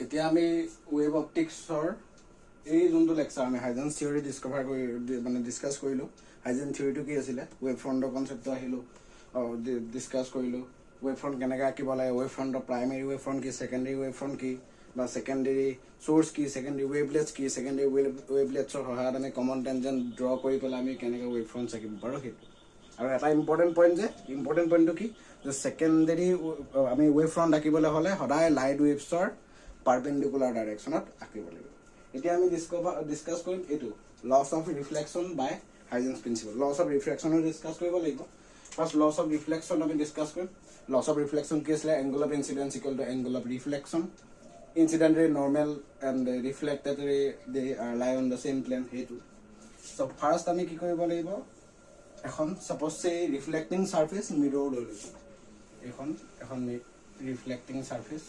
এতিয়া আমি ৱেভ অপটিক্সৰ এই যোনটো লেকচাৰ আমি হাইজেন্স থিয়ৰী ডিস্কভাৰ কৰি মানে ডিছকাছ কৰিলোঁ হাইজেন্স থিয়ৰীটো কি আছিলে ৱেভ ফ্ৰণ্টৰ কনচেপ্টটো আহিলোঁ ডিছকাছ কৰিলোঁ ৱেভ ফ্ৰণ্ট কেনেকৈ আঁকিব লাগে ৱেভ ফ্ৰণ্টৰ প্ৰাইমেৰী ৱেভ ফ্ৰণ্ট কি ছেকেণ্ডেৰী ৱেভ ফ্ৰণ্ট কি বা ছেকেণ্ডেৰী চ'ৰ্চ কি ছেকেণ্ডেৰী ৱেভলেটছ কি ছেকেণ্ডেৰী ৱেভলেটছৰ সহায়ত আমি কমন টেনজেণ্ট ড্ৰ কৰি পেলাই আমি কেনেকৈ ৱেভ ফ্ৰণ্ট আঁকিব পাৰোঁ সেইটো আৰু এটা ইম্পৰ্টেণ্ট পইণ্টটো কি যে ছেকেণ্ডেৰী আমি ৱেভ ফ্ৰণ্ট আঁকিবলৈ হ'লে সদায় লাইট ৱেভছৰ পাৰপেণ্ডিকুলাৰ ডাইৰেকশ্যনত আঁকিব লাগিব এতিয়া আমি ডিছকাছ কৰিম এইটো laws of reflection by Huygens principle laws of ৰিফ্লেকশ্যনো ডিছকাছ কৰিব লাগিব ফাৰ্ষ্ট লছ অফ ৰিফ্লেকশ্যন আমি ডিছকাছ কৰিম লছ অফ ৰিফ্লেকশ্যন কি আছিলে angle of incidence equal to angle of reflection incident ray normal and reflected ray they lie on the same plane hetu so first ami ki koribo lagibo ekhon suppose say reflecting surface mirror lo ekhon reflecting surface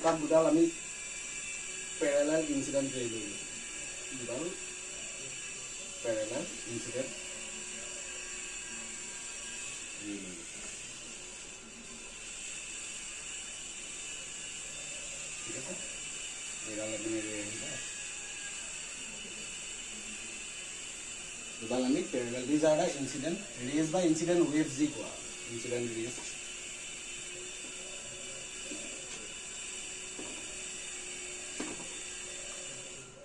ta budal ami parallel incident ray lo budal parallel incident ठीक है मेरा लगने रे उदाहरण में parallel these are the incident rays by incident waves जी को incident rays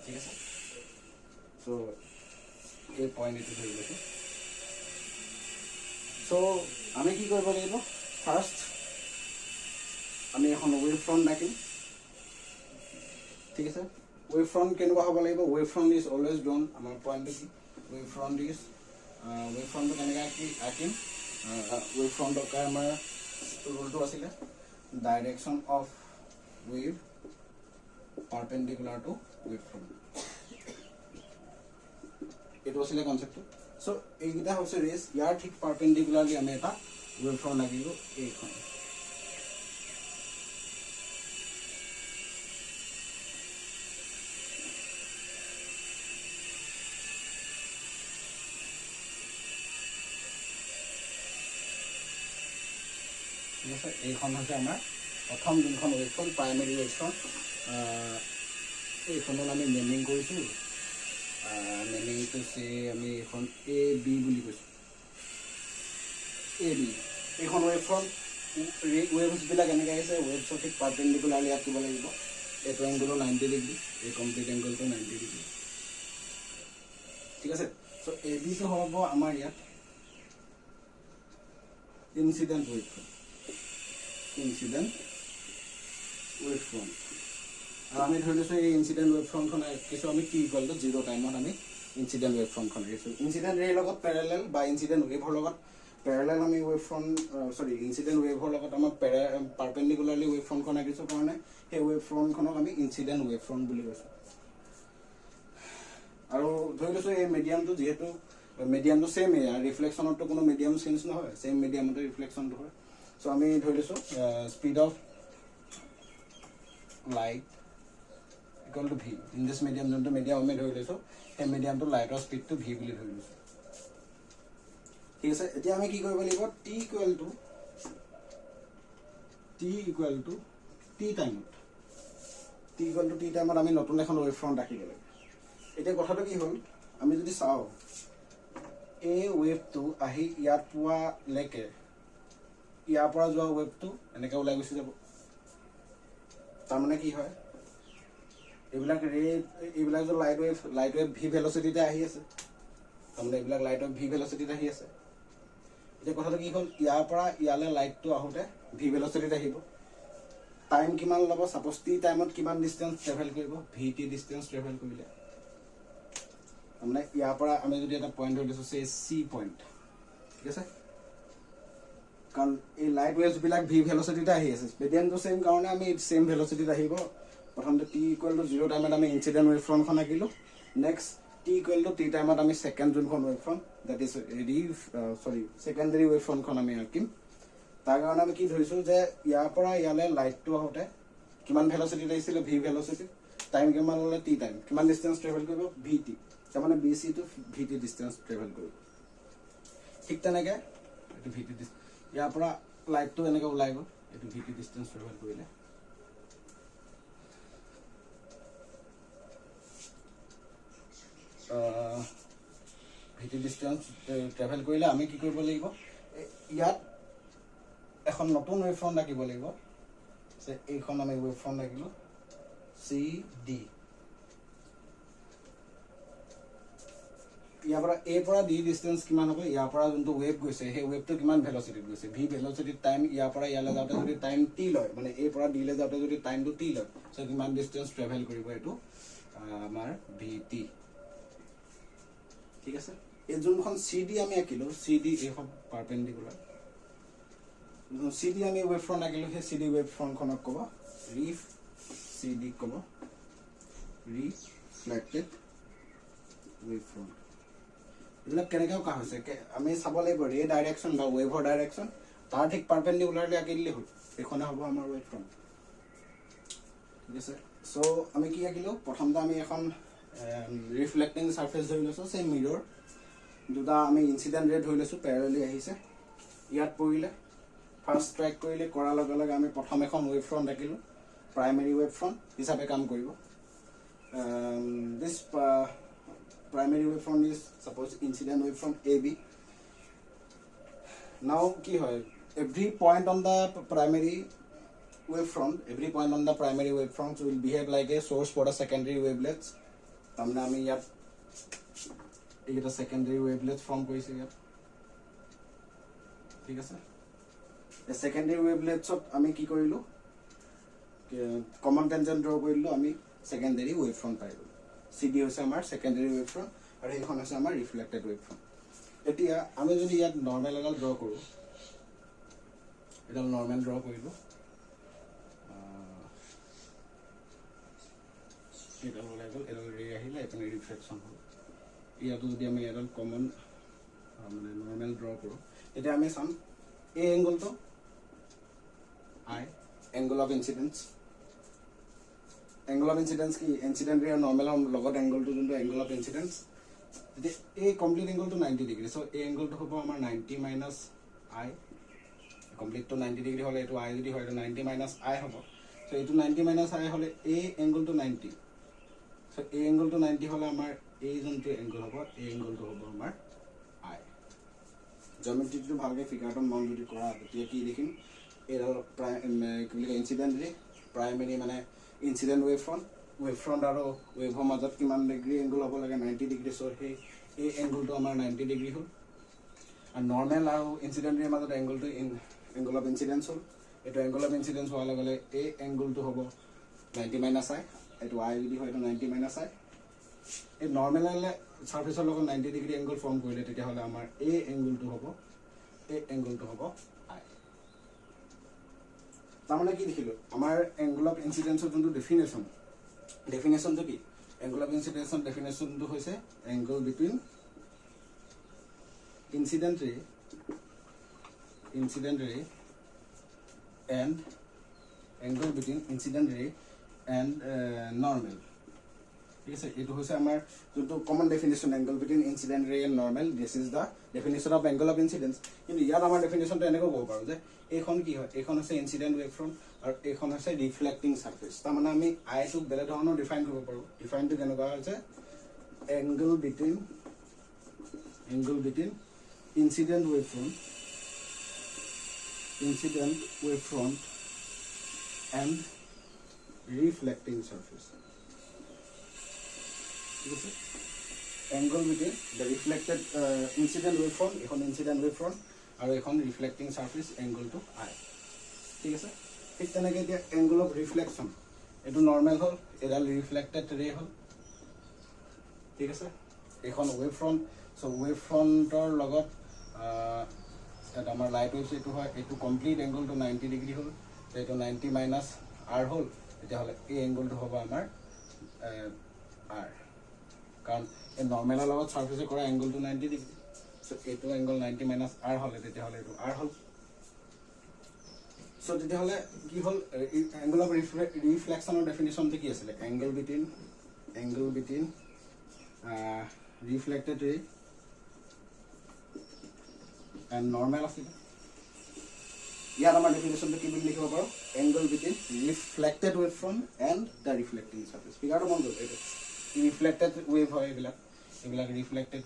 ठीक है so a point it is able to so আমি কি কৰিব লাগিব ফাৰ্স্ট আমি এখন ৱেভ ফ্ৰণ্ট আঁকিম ঠিক আছে ৱেভ ফ্ৰণ্ট কেনেকুৱা হ'ব লাগিব wave front is always drawn আমাৰ পইণ্টটো কি ৱেভ ফ্ৰণ্টটো কেনেকৈ আঁকিম ৱেভ ফ্ৰণ্টৰ কাৰণে আমাৰ ৰুলটো আছিলে direction of wave perpendicular to wave front এইটো আছিলে কনসেপ্টটো সো এইকেইটা হৈছে ৰেজ ইয়াৰ ঠিক পাৰপেণ্ডিকুলাৰলি আমি এটা ৱেভ ফ্ৰণ্ট আঁকিলোঁ এইখন ঠিক আছে এইখন হৈছে আমাৰ প্ৰথম যোনখন wave front primary wave front এইখনত আমি নেমিং কৰিছোঁ নেমিং টু চে আমি এখন এ বি বুলি কৈছোঁ এ বি এইখন ৱেভ ফ্ৰণ্ট ৱেভছবিলাক এনেকৈ আহিছে ৱেভছৰ ঠিক পাৰপেণ্ডিকুলাৰলি আঁকিব লাগিব এইটো এংগলো 90 ডিগ্ৰী এই কমপ্লিট এংগলটো 90 ডিগ্ৰী ঠিক আছে চ' এ বিটো হ'ব আমাৰ ইয়াত ইনচিডেণ্ট ৱেভ ফ্ৰণ্ট আৰু আমি ধৰি লৈছোঁ এই ইনচিডেণ্ট ৱেভ ফ্ৰণ্টখন কিছু আমি টি ইকুৱেল টু 0 টাইমত আমি ইনচিডেণ্ট ৱেভ ফ্ৰণ্টখন আঁকিছোঁ ইনচিডেণ্ট ৰেৰ লগত পেৰেলেল বা ইনচিডেণ্ট ৱেভৰ লগত পেৰেলেল আমি ৱেভ ফ্ৰণ্ট ইনচিডেণ্ট ৱেভৰ লগত আমাৰ পাৰপেণ্ডিকুলাৰলি ৱেভ ফ্ৰণ্টখন আঁকিছোঁ কাৰণে সেই ৱেভ ফ্ৰণ্টখনক আমি ইনচিডেণ্ট ৱেভ ফ্ৰণ্ট বুলি কৈছোঁ আৰু ধৰি লৈছোঁ এই মিডিয়ামটো যিহেতু মিডিয়ামটো ছেম ৰিফ্লেকশ্যনততো কোনো মিডিয়াম চেঞ্জ নহয় ছেম মিডিয়ামতে ৰিফ্লেকশ্যনটো হয় চ' আমি ধৰি লৈছোঁ speed of light equal to V in this medium যোনটো মিডিয়াম আমি ধৰি লৈছোঁ সেই মিডিয়ামটো লাইটৰ স্পীডটো ভি বুলি ধৰি লৈছোঁ ঠিক আছে এতিয়া আমি কি কৰিব লাগিব টি ইকুৱেল টু টি টাইমত আমি নতুন এখন ৱেভ ফ্ৰণ্ট আঁকিব লাগিব এতিয়া কথাটো কি হ'ল আমি যদি চাওঁ এই ৱেভটো আহি ইয়াত পোৱালৈকে ইয়াৰ পৰা যোৱা ৱেভটো এনেকৈ ওলাই গুচি যাব তাৰমানে কি হয় এইবিলাক যে লাইট ৱেভ ভি ভেলচিটিতে আহি আছে তাৰমানে এইবিলাক লাইট ৱেভ ভি ভেলচিটিত আহি আছে এতিয়া কথাটো কি হ'ল ইয়াৰ পৰা ইয়ালৈ লাইটটো আহোঁতে ভি ভেলচিটিত আহিব টাইম কিমান ল'ব ছাপ'জ টি টাইমত কিমান ডিষ্টেঞ্চ ট্ৰেভেল কৰিব ভি টি ডিষ্টেঞ্চ ট্ৰেভেল কৰিলে তাৰমানে ইয়াৰ পৰা আমি যদি এটা পইণ্ট ধৰি দিছোঁ চি পইণ্ট ঠিক আছে কাৰণ এই লাইট ৱেভছবিলাক ভি ভেলচিটিতে আহি আছে মিডিয়ামটো ছেম কাৰণে আমি ছেম ভেলচিটিত আহিব প্ৰথমতে টি ইকুৱেল টু 0 টাইমত আমি ইনচিডেণ্ট ৱেভ ফ্ৰণ্টখন আঁকিলোঁ next t equal to t টাইমত আমি ছেকেণ্ড যোনখন wave front that is secondary wave ফ্ৰণ্টখন আমি আঁকিম তাৰ কাৰণে আমি কি ধৰিছোঁ যে ইয়াৰ পৰা ইয়ালৈ লাইটটো আহোঁতে কিমান ভেলচিটিত আহিছিলে ভি ভেলচিটি টাইম কিমান ল'লে টি টাইম কিমান ডিষ্টেঞ্চ ট্ৰেভেল কৰিব ভি টি তাৰমানে বি চি টো ভি টি ডিষ্টেঞ্চ ট্ৰেভেল কৰিব ঠিক তেনেকৈ এইটো ভি টি ইয়াৰ পৰা লাইটটো এনেকৈ ওলাই গ'ল এইটো ভি টি ডিষ্টেঞ্চ ট্ৰেভেল কৰিলে ভি টি ডিষ্টেঞ্চ ট্ৰেভেল কৰিলে আমি কি কৰিব লাগিব ইয়াত এখন নতুন ৱেভ ফ্ৰণ্ট আঁকিব লাগিব যে এইখন আমি ৱেভ ফ্ৰণ্ট আঁকিলোঁ চি ডি ইয়াৰ পৰা এ পৰা ডি ডিষ্টেঞ্চ কিমান হ'ব ইয়াৰ পৰা যোনটো ৱেভ গৈছে সেই ৱেভটো কিমান ভেলচিটিত গৈছে ভি ভেলচিটিত টাইম ইয়াৰ পৰা ইয়ালৈ যাওঁতে যদি টাইম টি লয় মানে এ পৰা ডিলৈ যাওঁতে যদি টাইমটো টি লয় চ' কিমান ডিষ্টেঞ্চ ট্ৰেভেল কৰিব এইটো আমাৰ ভি টি ঠিক আছে এই যোনখন চি ডি আমি আঁকিলোঁ চি ডি এইখন পাৰপেণ্ডিকুলাৰ চি ডি আমি ৱেভ ফ্ৰণ্ট আঁকিলোঁ সেই চি ডি ৱেভ ফ্ৰণ্টখনক ক'ব ৰিফ চি ডি ক'ব ৰিফ্লেক্টেড ৱেভ ফ্ৰণ্ট এইবিলাক কেনেকৈ অঁকা হৈছে আমি চাব লাগিব ৰে ডাইৰেকশ্যন বা ৱেভৰ ডাইৰেকশ্যন তাৰ ঠিক পাৰপেণ্ডিকুলাৰলি আঁকি দিলেই হ'ল এইখনে হ'ব আমাৰ ৱেভ ফ্ৰণ্ট ঠিক আছে চ' আমি কি আঁকিলোঁ প্ৰথমতে আমি এখন ৰিফ্লেক্টিং ছাৰ্ফেচ ধৰি লৈছোঁ চেম মিৰৰ দুটা আমি ইনচিডেণ্ট ৰে ধৰি লৈছোঁ পেৰেলি আহিছে ইয়াত পৰিলে ফাৰ্ষ্ট ট্ৰেক কৰিলে কৰাৰ লগে লগে আমি প্ৰথম এখন ৱেভ ফ্ৰণ্ট আঁকিলোঁ প্ৰাইমেৰী ৱেভ ফ্ৰণ্ট হিচাপে কাম কৰিব দিছ primary wavefront is suppose incident wavefront AB. Now ki hoy every point on the primary wavefront will behave like a source for the secondary wavelets. Tamna ami yat eta secondary wavelets form korise yat thik ase the secondary wavelets ot ami ki korilu common tangent draw korilu ami secondary wavefront pailu CD হৈছে আমাৰ secondary wave front আৰু এইখন হৈছে আমাৰ reflected wave front এতিয়া আমি যদি ইয়াত নৰ্মেল এডাল ড্ৰ কৰোঁ এডাল নৰ্মেল ড্ৰ কৰিলোঁ এডাল ওলাই গ'ল এডাল ৰে আহিলে এইপিনে ৰিফ্লেকশ্যন হ'ল ইয়াতো যদি আমি এডাল কমন মানে নৰ্মেল ড্ৰ কৰোঁ এতিয়া আমি চাম এই এংগলটো i angle of incidence angle of incidence ki incident ray normal logot angle to junto angle of incidence a complete angle to 90 degree so a angle to hobo amar 90 minus I complete to 90 degree hole etu I jodi hoy 90 minus I hobo so etu 90 minus I hole a angle to 90 so a angle to 90 hole amar a junto angle hobo a angle to hobo amar I geometry to bhalke figure to mon jodi kora etia ki likhim era incident ray primary mane incident wavefront আৰু ৱেভৰ মাজত কিমান degree angle হ'ব লাগে 90 degree so সেই এই এংগলটো আমাৰ 90 degree হ'ল আৰু নৰ্মেল আৰু ইনচিডেন্ট ৰে মাজত এংগলটো এংগল অফ ইনচিডেন্স হ'ল এটো এংগল অফ ইনচিডেন্স হোৱাৰ লগে লগে এই এংগলটো হ'ব 90 মাইনাস I এটো I যদি হয় এটো 90 মাইনাস I এই নৰ্মেল হলে সাৰফেসৰ লগত 90 ডিগ্ৰী এংগল ফৰ্ম কৰিলে তেতিয়া হলে আমাৰ এই এংগলটো হ'ব I তাহলে কি দেখিলো আমাৰ এংগল অফ ইনচিডেন্সৰ যোনটো ডেফিনেশনটো কি এংগল অফ ইনচিডেন্সৰ ডেফিনেশনটো হৈছে এংগল বিটুইন ইনচিডেন্ট ৰে and angle between incident ray and normal ঠিক আছে এটো হৈছে আমাৰ যোনটো common definition angle between incident ray and normal this is the definition of angle of incidence কিন্তু ইয়াত আমাৰ ডেফিনেশনটো এনেকৈ ক'ব পাৰো যে এইখন কি হয় এইখন হৈছে ইনচিডেন্ট ৱেভ ফ্ৰণ্ট আৰু এইখন হৈছে ৰিফ্লেক্টিং সাৰফেস তাৰ মানে আমি আই টু বেলে ধৰণৰ ডিফাইন কৰিব পাৰো ডিফাইনটো কেনেকুৱা হৈছে angle between incident wave front and reflecting surface okay angle between the reflected incident wave front and reflecting surface angle to I ঠিক আছে ঠিক তেনেকৈ এতিয়া angle of reflection এটো নরমাল হল এডাল রিফ্লেক্টেড রে হল ঠিক আছে এখন ওয়েভ ফ্রন্ট সো ওয়েভ ফ্ৰন্টৰ লগত এটা আমাৰ লাইট ওয়েভ এটো হয় এটো কমপ্লিট এংগল টু 90 ডিগ্ৰী হল এটো 90 মাইনাস r হল এটা হলে এই এংগলটো হ'ব আমাৰ r কাৰণ এই নৰমালৰ লগত সাৰফেসে কৰা এংগল টু 90 ডিগ্ৰী সো এটো এংগল 90 মাইনাস r হলে তেতিয়া হলে এটো r হল সো তেতিয়াহ'লে কি হ'ল এংগল অফ ৰিফ্লেকশ্যনৰ ডেফিনেশ্যনটো কি আছিলে angle between reflected ray and normal আছিলে ইয়াত আমাৰ ডেফিনেশ্যনটো কি বুলি লিখিব পাৰোঁ angle between reflected wave front and the reflecting surface ফিগাৰটো মন কৰিব এইটো ৰিফ্লেক্টেড ৱেভ হয় এইবিলাক ৰিফ্লেক্টেড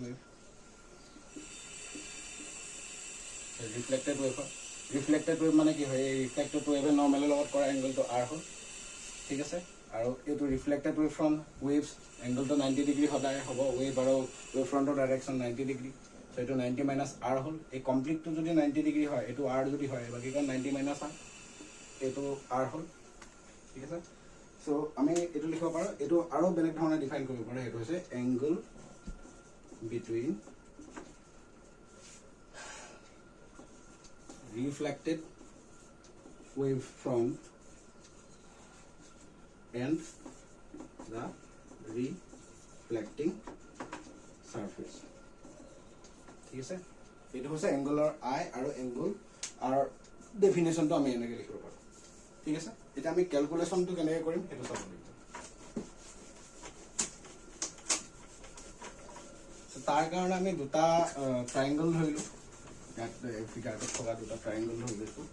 ৱেভ হয় ৰিফ্লেক্টেড ৱেভ মানে কি হয় এই ৰিফ্লেক্টেড ৱেভে নৰ্মেলৰ লগত কৰা এংগলটো আৰ হ'ল ঠিক আছে আৰু এইটো ৰিফ্লেক্টেড ৱেভ ফ্ৰণ্ট ৱেভছ এংগলটো 90 ডিগ্ৰী সদায় হ'ব ৱেভ আৰু ৱেভ ফ্ৰণ্টৰ ডাইৰেকশ্যন 90 ডিগ্ৰী সো এইটো 90 মাইনাছ আৰ হ'ল এই কমপ্লিটটো যদি 90 ডিগ্ৰী হয় এইটো আৰ যদি হয় বাকীখন 90 মাইনাছ আৰ এইটো আৰ হ'ল ঠিক আছে সো আমি এইটো লিখিব পাৰোঁ এইটো আৰু বেলেগ ধৰণে ডিফাইন কৰিব পাৰোঁ সেইটো হৈছে angle between reflected wave front and the reflecting surface ঠিক আছে এইটো হৈছে এংগলৰ আই আৰু এংগল আৰ ডেফিনেশ্যনটো আমি এনেকৈ লিখিব পাৰোঁ ঠিক আছে এতিয়া আমি কেলকুলেশ্যনটো কেনেকৈ কৰিম সেইটো চাব লাগিব তাৰ কাৰণে আমি দুটা ট্ৰাইংগল ধৰিলোঁ ইয়াত ফিগাৰটোত থকা দুটা ট্ৰাইংগল হৈ গৈছোঁ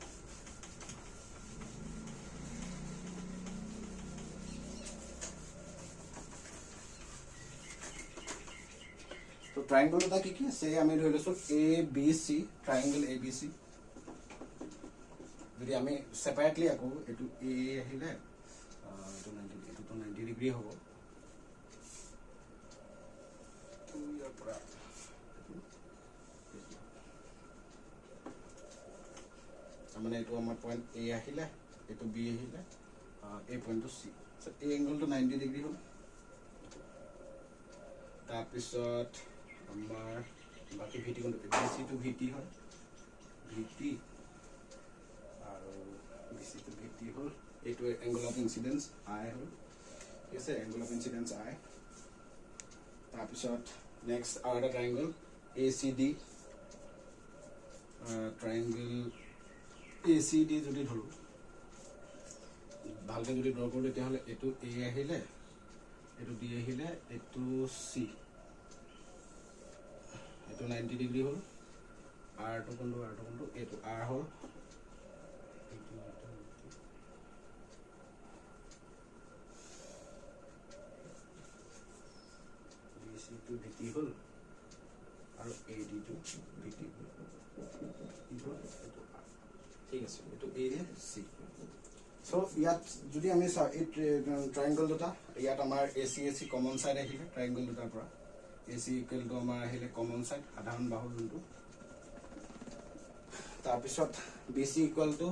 তো ট্ৰাইংগল দুটা কি কি আছে আমি ধৰি লৈছোঁ এ B C triangle A B C যদি আমি ছেপাৰেটলি আকৌ এইটো এ আহিলে এইটোতো 90 ডিগ্ৰী হ'ব ইয়াৰ পৰা মানে এইটো আমাৰ পইণ্ট এ আহিলে এইটো বি আহিলে এই পইণ্টটো চি এই এংগলটো 90 ডিগ্ৰী হ'ল তাৰপিছত আমাৰ বাকী ভিটি কোনটো বি চিটো ভিটি হয় ভিটি আৰু বি চিটো ভিটি হ'ল এইটো এংগল অফ ইনচিডেঞ্চ আই হ'ল ঠিক আছে এংগল অফ ইনচিডেঞ্চ আই তাৰপিছত নেক্সট আৰু এটা ট্ৰাইংগল এ চি ডি ট্ৰাইংগল এ চি ডি যদি ধৰোঁ ভালকৈ যদি ড্ৰ কৰোঁ তেতিয়াহ'লে এইটো এ আহিলে এইটো ডি আহিলে এইটো চি এইটো 90 ডিগ্ৰী হ'ল আৰটো কোনটো এইটো আৰ হ'ল বি চিটো ভিটি হ'ল আৰু এ ডিটো ভিটি হ'ল ঠিক আছে এইটো এ চি সো ইয়াত যদি আমি চাওঁ এই ট্ৰাইংগল দুটা ইয়াত আমাৰ এ চি কমন ছাইড আহিলে ট্ৰাইংগল দুটাৰ পৰা এ চি ইকুৱেলটো আমাৰ আহিলে কমন ছাইড সাধাৰণ বাহু যোনটো তাৰপিছত বি চি ইকুৱেলটো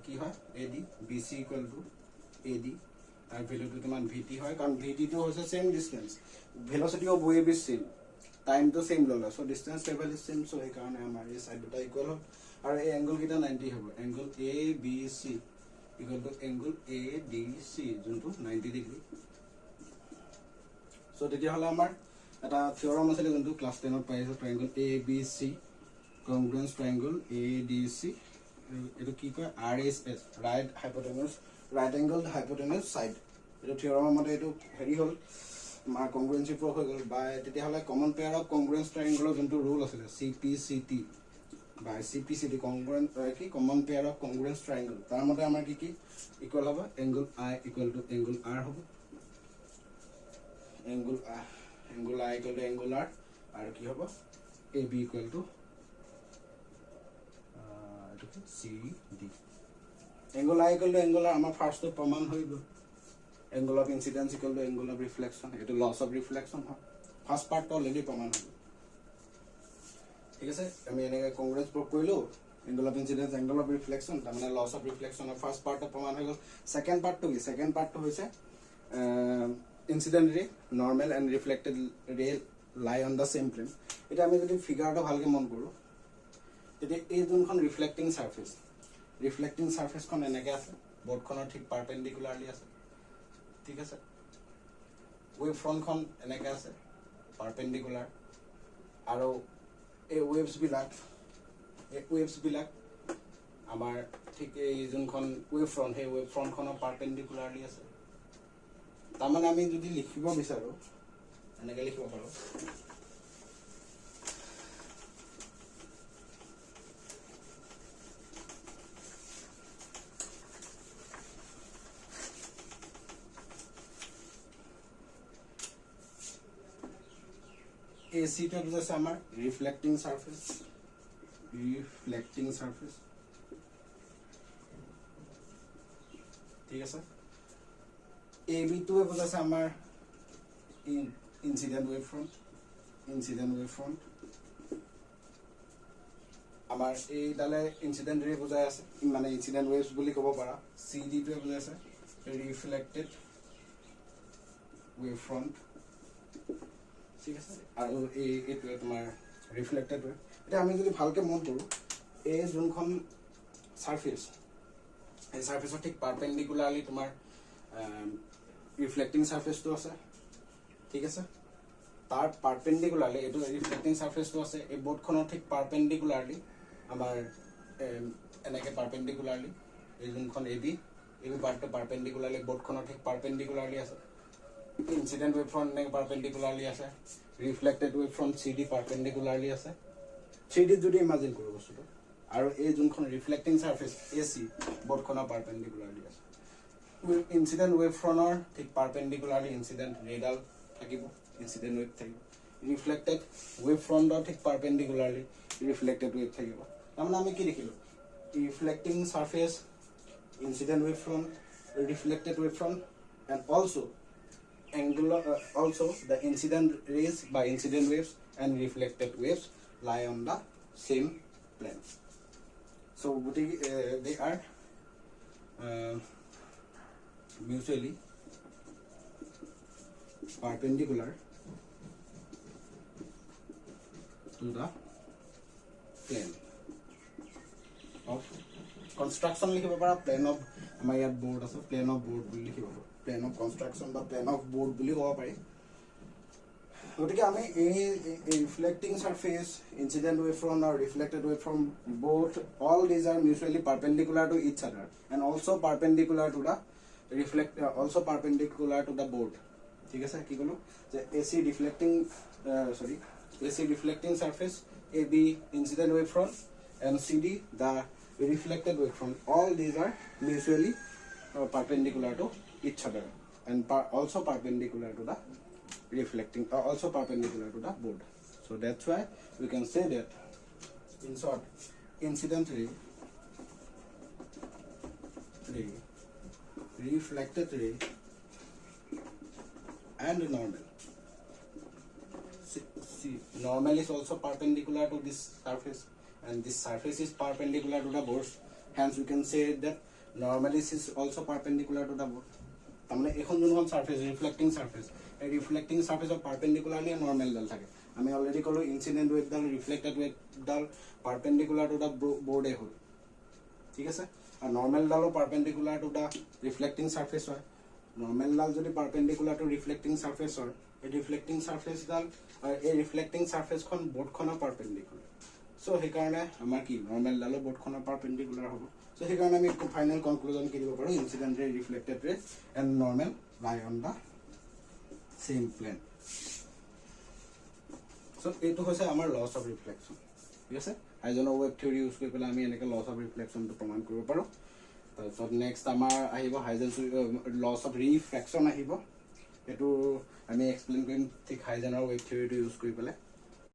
কি হয় এ ডি বি চি ইকুৱেলটো এ ডি তাৰ ভেলুটো কিমান ভি টি হয় কাৰণ ভি টিটো হৈছে same distance velocity of wave is same টাইমটো চেম ল'লে so' distance travel is same so' সেইকাৰণে আমাৰ এই ছাইড দুটা ইকুৱেল হ'ল আৰু এই এংগলকেইটা 90 হ'ব angle A B C equal to angle A D C যোনটো 90 ডিগ্ৰী চ' তেতিয়াহ'লে আমাৰ এটা থিয়ৰম আছিলে যোনটো ক্লাছ 10ত পাই আছোঁ triangle A B C congruence triangle A D C এইটো কি কয় R S S right angle hypotenuse side এইটো থিয়ৰমৰ মতে এইটো হেৰি হ'ল আমাৰ কংগ্ৰুৱেন্সি প্ৰুফ হৈ গ'ল বা তেতিয়াহ'লে কমন পেয়াৰ অফ কংগ্ৰুৱেন্স ট্ৰাইংগলৰ যোনটো ৰুল আছিলে চি পি চি টি বা চি পি চি টি কি common pair of congruence triangle তাৰ মতে আমাৰ কি ইকুৱেল হ'ব angle i equal to angle r হ'ব angle i equal to angle r আৰু কি হ'ব A B equal to C D angle i equal to angle r আমাৰ ফাৰ্ষ্টটো প্ৰমাণ হৈ গ'ল angle of incidence equal to angle of reflection এইটো লছ অফ ৰিফ্লেকশ্যন হয় ফাৰ্ষ্ট পাৰ্টটো অলৰেডি প্ৰমাণ হৈ গ'ল ঠিক আছে আমি এনেকৈ কংগ্ৰুৱেন্স প্ৰুফ কৰিলোঁ angle of incidence angle of reflection তাৰমানে লছ অফ ৰিফ্লেকশ্যনৰ ফাৰ্ষ্ট পাৰ্টটো প্ৰমাণ হৈ গ'ল ছেকেণ্ড পাৰ্টটো কি ছেকেণ্ড পাৰ্টটো হৈছে ইনচিডেণ্ট ৰে নৰ্মেল এণ্ড ৰিফ্লেক্টেড ৰে lie on the same plan এতিয়া আমি যদি ফিগাৰটো ভালকৈ মন কৰোঁ তেতিয়া এই যোনখন ৰিফ্লেক্টিং ছাৰ্ফেচখন এনেকৈ আছে বৰ্ডখনৰ ঠিক পাৰপেণ্ডিকুলাৰলি আছে ঠিক আছে ৱেভ ফ্ৰণ্টখন এনেকৈ আছে পাৰপেণ্ডিকুলাৰ আৰু এই ৱেভছবিলাক আমাৰ ঠিক এই যোনখন ৱেভ ফ্ৰণ্ট সেই ৱেভ ফ্ৰণ্টখনৰ পাৰপেণ্ডিকুলাৰলি আছে তাৰমানে আমি যদি লিখিব বিচাৰোঁ এনেকৈ লিখিব পাৰোঁ AC টো বুজাইছে আমাৰ ৰিফ্লেক্টিং সাৰফেস ঠিক আছে AB টোৱে বুজাইছে আমাৰ ইনসিডেন্ট ৱেভ ফ্ৰণ্ট আমাৰ এইডালে ইনসিডেন্ট ৰে বুজাই আছে মানে ইনসিডেন্ট ৱেভছ বুলি ক'ব পাৰা CD টোৱে বুজাইছে ৰিফ্লেক্টেড ৱেভ ফ্ৰণ্ট ঠিক আছে আৰু এইটোৱে তোমাৰ ৰিফ্লেক্টেড ৱেভ এটা আমি যদি ভালকে মন কৰোঁ এই যোনখন সাৰফেস এই সাৰফেসৰ ঠিক পাৰপেণ্ডিকুলাৰলি তোমাৰ ৰিফ্লেক্টিং সাৰফেসটো আছে ঠিক আছে তাৰ পাৰপেণ্ডিকুলাৰলি এইটো ৰিফ্লেক্টিং সাৰফেসটো আছে এই বোৰ্ডখনৰ ঠিক পাৰপেণ্ডিকুলাৰলি আমাৰ এনেকে পাৰপেণ্ডিকুলাৰলি এই যোনখন AB পাৰ্টটো পাৰপেণ্ডিকুলাৰলি বোৰ্ডখনৰ ঠিক পাৰপেণ্ডিকুলাৰলি আছে ইনসিডেন্ট ৱেভ ফ্ৰণ্ট নেক পাৰপেণ্ডিকুলাৰলি আছে ৰিফ্লেক্টেড ৱেভ ফ্ৰণ্ট CD পাৰপেণ্ডিকুলাৰলি আছে 3D যদি ইমাজিন কৰোঁ বস্তুটো আৰু এই যোনখন ৰিফ্লেক্টিং সাৰফেস AC বোৰ্ডখনৰ পাৰপেণ্ডিকুলাৰলি আছে ইনসিডেন্ট ৱেভ ফ্ৰণ্টৰ ঠিক পাৰপেণ্ডিকুলাৰলি ইনসিডেন্ট ৰেডাল থাকিব ইনসিডেন্ট ৱেভ থাকিব ৰিফ্লেক্টেড ৱেভ ফ্ৰণ্টৰ ঠিক পাৰপেণ্ডিকুলাৰলি ৰিফ্লেক্টেড ৱেভ থাকিব তাৰমানে আমি কি দেখিলোঁ reflecting surface incident wave front reflected wave front and also the incident rays by incident waves and reflected waves lie on the same plane so they are mutually perpendicular to the plane of construction লিখিব পাৰা plane of আমাৰ ইয়াত board আছে plane of board বুলি লিখিব পাৰা plane of construction বা plane of board বুলি ক'ব পাৰি গতিকে আমি এই reflecting surface incident wave from or reflected wave from both all these are mutually perpendicular to each other and also perpendicular to the board ঠিক আছে কি ক'লো যে AC reflecting surface AB incident wave front and CD the reflected wave front all these are mutually perpendicular to each other and also perpendicular to the reflecting also perpendicular to the board so that's why we can say that in short incident ray reflected ray and normal see normal is also perpendicular to this surface and this surface is perpendicular to the board hence we can say that normalis is also perpendicular to the board tamne ekhon jonhon surface reflecting surface a reflecting surface of perpendicularly and normal dal thake ami already kolo incident wave dal reflected wave dal perpendicular to the board e hol thik ase a normal dal perpendicular to the reflecting surface hoy normal dal jodi perpendicular to reflecting surface hoy a reflecting surface dal a reflecting surface khon board khona perpendicular so he karone amar ki normal dal board khona perpendicular hobo so he karone ami final conclusion ki dibo paru incident ray reflected ray and normal lie on the same plane so etu hoise amar loss of reflection ঠিক আছে Heisenberg wave theory use kori pela ami eneke loss of reflection to proman koribo paru so next amar ahibo Heisenberg loss of refraction ahibo etu ami explain korim thik Heisenberg wave theory to use kori pela